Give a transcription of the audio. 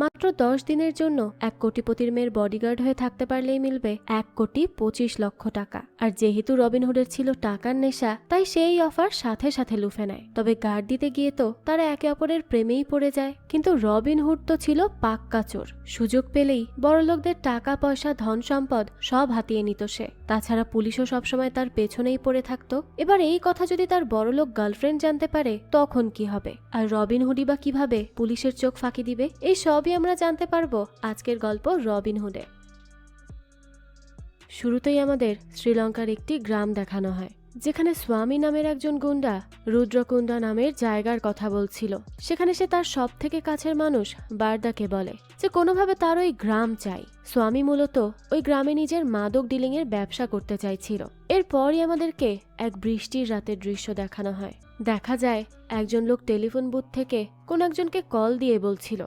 মাত্র 10 দিনের জন্য এক কোটিপতির মেয়ের বডিগার্ড হয়ে থাকতে পারলেই মিলবে 1,25,00,000 টাকা। আর যেহেতু রবিনহুডের ছিল টাকার নেশা, তাই সেই অফার সাথে সাথে লুফে নেয়। তবে গার্ড দিতে গিয়ে তো তারা একে অপরের প্রেমেই পড়ে যায়। কিন্তু রবিনহুড তো ছিল পাক্কা চোর। সুযোগ পেলেই বড়লোকদের টাকা পয়সা ধন সম্পদ সব হাতিয়ে নিত সে। তাছাড়া পুলিশও সবসময় তার পেছনেই পড়ে থাকতো। এবার এই কথা যদি তার বড়লোক গার্লফ্রেন্ড জানতে পারে তখন কি হবে? আর রবিনহুডই বা কিভাবে পুলিশের চোখ ফাঁকি দিবে? এই সবই আমরা জানতে পারবো আজকের গল্প রবিনহুডে। শুরুতেই আমাদের শ্রীলঙ্কার একটি গ্রাম দেখানো হয়, যেখানে স্বামী নামের একজন গুন্ডা রুদ্রকুন্ডা নামের জায়গার কথা বলছিল। সেখানে সে তার সব থেকে কাছের মানুষ বারদাকে বলে যে কোনোভাবে তার ওই গ্রাম চাই। স্বামী মূলত ওই গ্রামে নিজের মাদক ডিলিং এর ব্যবসা করতে চাইছিল। এরপরই আমাদেরকে এক বৃষ্টির রাতের দৃশ্য দেখানো হয়। দেখা যায় একজন লোক টেলিফোন বুথ থেকে কোন একজনকে কল দিয়ে বলছিল